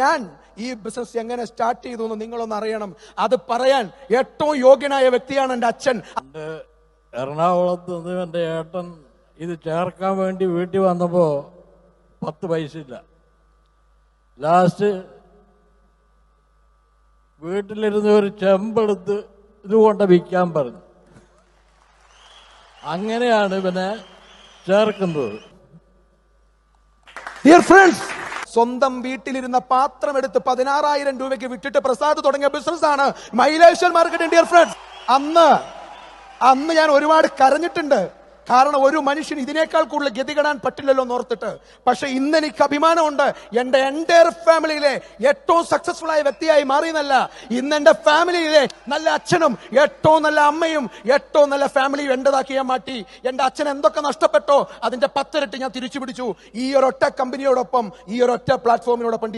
ഞാൻ ഈ ബിസിനസ് എങ്ങനെ സ്റ്റാർട്ട് ചെയ്തു എന്ന് നിങ്ങളൊന്ന് അറിയണം. അത് പറയാൻ ഏറ്റവും യോഗ്യനായ വ്യക്തിയാണ് എൻ്റെ അച്ഛൻ. എറണാകുളത്ത് നിന്ന് എൻ്റെ ഏട്ടൻ ഇത് ചേർക്കാൻ വേണ്ടി വീട്ടിൽ വന്നപ്പോൾ 10 പൈസ ഇല്ല. ലാസ്റ്റ് വീട്ടിലിരുന്ന് ഒരു ചെമ്പെടുത്ത് ഇതുകൊണ്ട് വിൽക്കാൻ പറഞ്ഞു. അങ്ങനെയാണ് പിന്നെ ചേർക്കുന്നത്. ഡിയർ ഫ്രണ്ട്സ്, സ്വന്തം വീട്ടിലിരുന്ന പാത്രം എടുത്ത് 16,000 രൂപയ്ക്ക് വിറ്റിട്ട് പ്രസാദ് തുടങ്ങിയ ബിസിനസ് ആണ് മൈലേശ്വർ മാർക്കറ്റിംഗ്. ഡിയർ ഫ്രണ്ട്സ്, അന്ന് ഞാൻ ഒരുപാട് കരഞ്ഞിട്ടുണ്ട്. കാരണം ഒരു മനുഷ്യൻ ഇതിനേക്കാൾ കൂടുതൽ ഗതികെടാൻ പറ്റില്ലല്ലോ എന്നോർത്തിട്ട്. പക്ഷെ ഇന്ന് എനിക്ക് അഭിമാനമുണ്ട്. എന്റെ എൻ്റയർ ഫാമിലിയിലെ ഏറ്റവും സക്സസ്ഫുൾ ആയ വ്യക്തിയായി മാറിയെന്നല്ല, ഇന്ന് എന്റെ ഫാമിലിയിലെ നല്ല അച്ഛനും ഏറ്റവും നല്ല അമ്മയും ഏറ്റവും നല്ല ഫാമിലിയും എന്റേതാക്കി ഞാൻ മാറ്റി. എന്റെ അച്ഛൻ എന്തൊക്കെ നഷ്ടപ്പെട്ടോ അതിന്റെ 10 ഇരട്ടി ഞാൻ തിരിച്ചു പിടിച്ചു. ഈ ഒരൊറ്റ കമ്പനിയോടൊപ്പം, ഈ ഒരൊറ്റ പ്ലാറ്റ്ഫോമിനോടൊപ്പം.